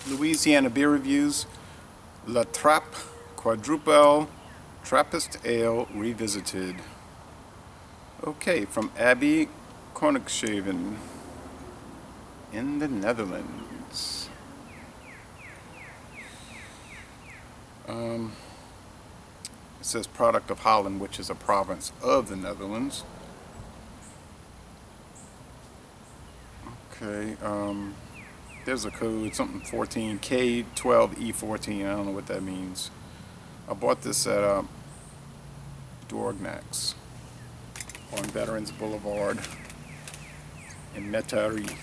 Louisiana beer reviews. Trappe Quadrupel Trappist Ale Revisited. Okay, from Abby Koningshaven in the Netherlands. It says product of Holland, which is a province of the Netherlands. Okay, there's a code, something 14K12E14. I don't know what that means. I bought this at Dorgnax on Veterans Boulevard in Metairie.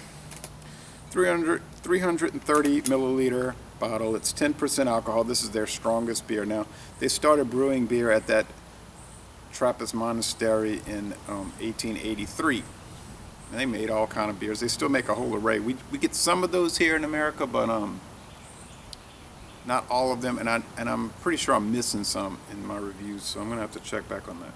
330 milliliter bottle. It's 10% alcohol. This is their strongest beer. Now, they started brewing beer at that Trappist monastery in 1883. And they made all kind of beers. They still make a whole array. We get some of those here in America, but not all of them. And I'm pretty sure I'm missing some in my reviews, so I'm gonna have to check back on that.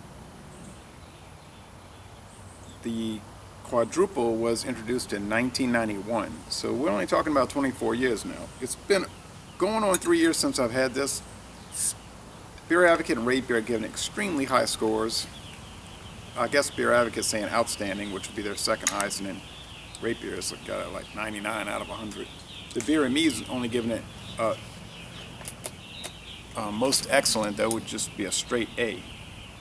The Quadruple was introduced in 1991, so we're only talking about 24 years now. It's been going on 3 years since I've had this. Beer Advocate and Rate Beer are giving extremely high scores. I guess Beer Advocate is saying outstanding, which would be their second highest, and then Rate Beer has got it like 99 out of 100. The Beer and Me is only giving it most excellent. That would just be a straight A.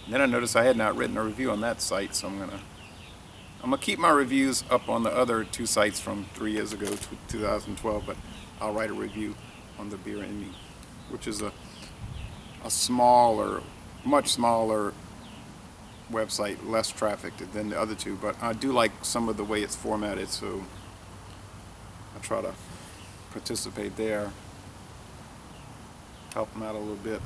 And then I noticed I had not written a review on that site, so I'm gonna keep my reviews up on the other two sites from 3 years ago, 2012, but I'll write a review on the Beer and Me, which is a smaller, much smaller website, less trafficked than the other two, but I do like some of the way it's formatted, so I try to participate there, help them out a little bit.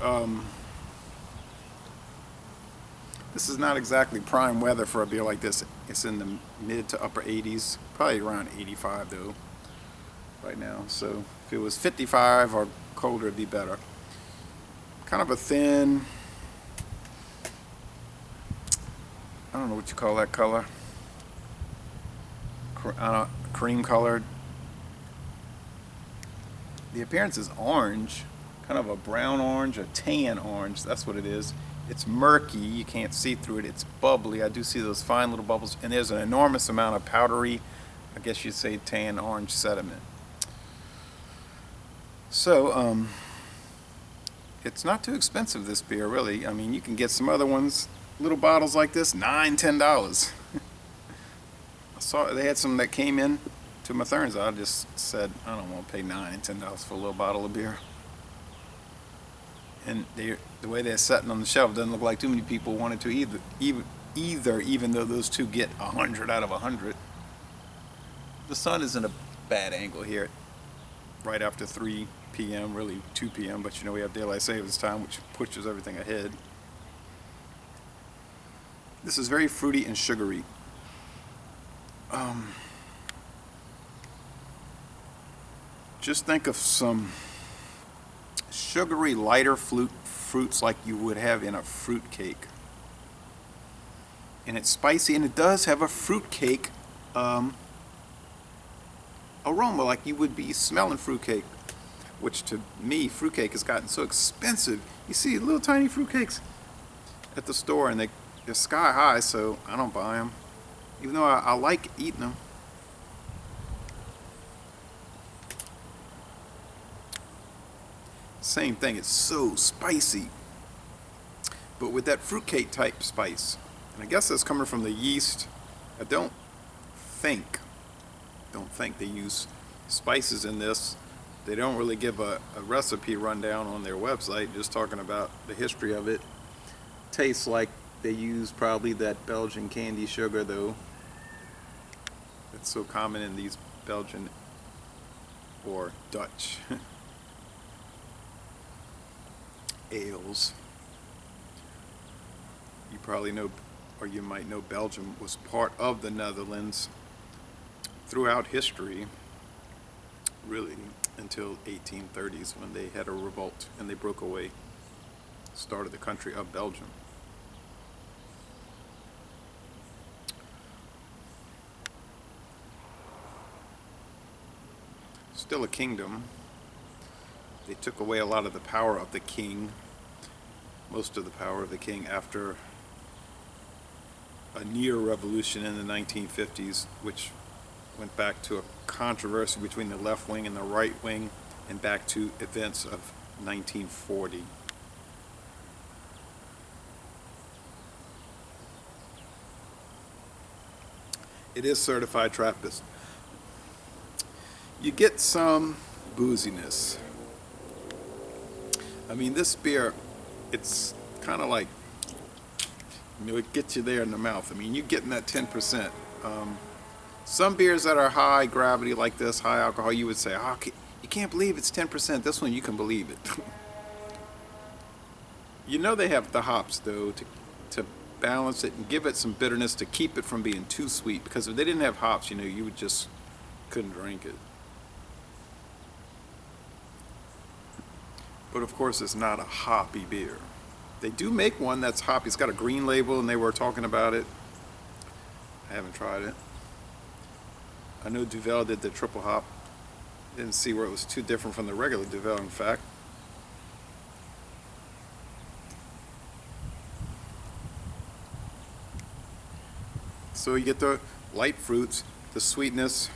This is not exactly prime weather for a beer like this. It's in the mid to upper 80s, probably around 85 though right now, so if it was 55 or colder it'd be better. Kind of a thin, I don't know what you call that color. Cream colored. The appearance is orange, kind of a brown orange, a tan orange. That's what it is. It's murky. You can't see through it. It's bubbly. I do see those fine little bubbles, and there's an enormous amount of powdery, I guess you'd say tan orange sediment. So, it's not too expensive, this beer, really. I mean, you can get some other ones, little bottles like this, $9, $10. I saw they had some that came in to my Thurns. I just said, I don't want to pay $9 and $10 for a little bottle of beer. And the way they're sitting on the shelf doesn't look like too many people wanted to either, even though those two get 100 out of 100. The sun is in a bad angle here, right after 3 p.m., really 2 p.m., but you know we have daylight savings time, which pushes everything ahead. This is very fruity and sugary. Just think of some sugary, lighter fruits like you would have in a fruit cake. And it's spicy, and it does have a fruit cake aroma, like you would be smelling fruit cake. Which to me, fruitcake has gotten so expensive. You see little tiny fruitcakes at the store, and they're sky high, so I don't buy them. Even though I like eating them. Same thing, it's so spicy. But with that fruitcake type spice. And I guess that's coming from the yeast. I don't think they use spices in this. They don't really give a recipe rundown on their website, just talking about the history of it. Tastes like they use probably that Belgian candy sugar, though. It's so common in these Belgian or Dutch ales. You probably know, or you might know, Belgium was part of the Netherlands throughout history, really, until 1830s when they had a revolt and they broke away, started the country of Belgium. Still a kingdom. They took away a lot of the power of the king, most of the power of the king, after a near revolution in the 1950s, which went back to a controversy between the left wing and the right wing, and back to events of 1940. It is certified Trappist. You get some booziness. I mean, this beer, it's kind of like, it gets you there in the mouth. I mean, you're getting that 10%. Some beers that are high gravity like this, high alcohol, you would say, oh, you can't believe it's 10%. This one, you can believe it. You know they have the hops, though, to balance it and give it some bitterness to keep it from being too sweet. Because if they didn't have hops, you would just couldn't drink it. But of course, it's not a hoppy beer. They do make one that's hoppy. It's got a green label, and they were talking about it. I haven't tried it. I know Duvel did the triple hop. Didn't see where it was too different from the regular Duvel, in fact. So you get the light fruits, the sweetness,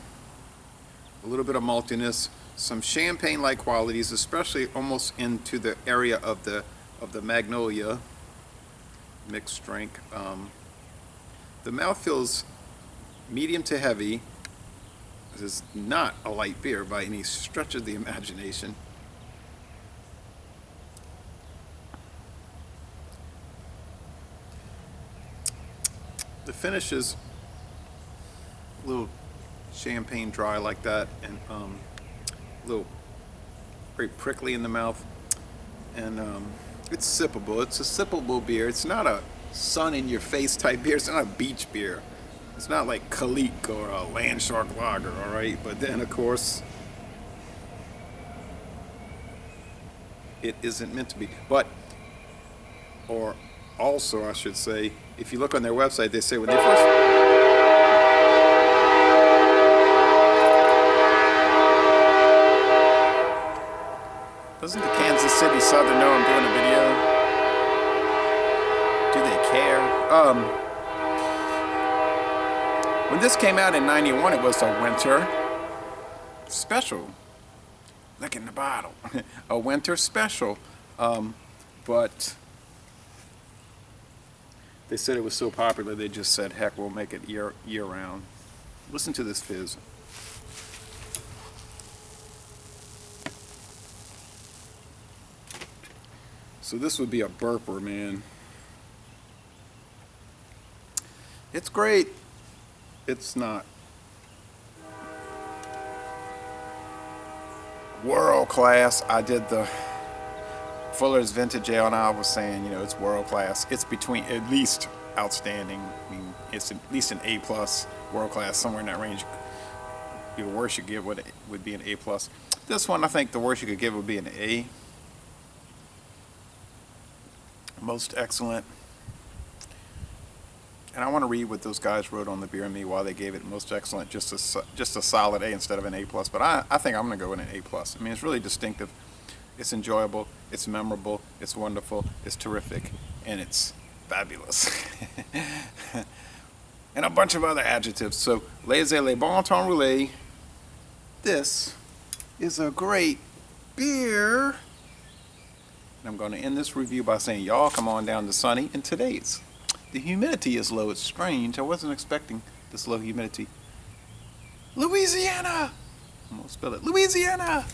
a little bit of maltiness, some champagne-like qualities, especially almost into the area of the Magnolia mixed drink. The mouth feels medium to heavy. This is not a light beer by any stretch of the imagination. The finish is a little champagne dry like that, and a little very prickly in the mouth, and it's sippable. It's a sippable beer. It's not a sun-in-your-face type beer. It's not a beach beer. It's not like Kalik or a Landshark Lager, all right? But then, of course, it isn't meant to be. But, or also, I should say, if you look on their website, they say when they first... Doesn't the Kansas City Southern know I'm doing a video? Do they care? When this came out in '91, it was a winter special. Look in the bottle. A winter special. But they said it was so popular, they just said, heck, we'll make it year round. Listen to this fizz. So this would be a burper, man. It's great. It's not world class. I did the Fuller's Vintage Ale, and I was saying, it's world class. It's between at least outstanding. I mean, it's at least an A+, world class, somewhere in that range. The worst you give would be an A+. This one, I think the worst you could give would be an A. Most excellent. And I want to read what those guys wrote on the Beer and Me why they gave it most excellent, just a solid A instead of an A+. But I think I'm going to go with an A+. I mean, it's really distinctive. It's enjoyable. It's memorable. It's wonderful. It's terrific. And it's fabulous. And a bunch of other adjectives. So, laissez-les bon temps rouler. This is a great beer. And I'm going to end this review by saying, y'all come on down to sunny. And today's, the humidity is low. It's strange. I wasn't expecting this low humidity. Louisiana! I'm going to spell it. Louisiana!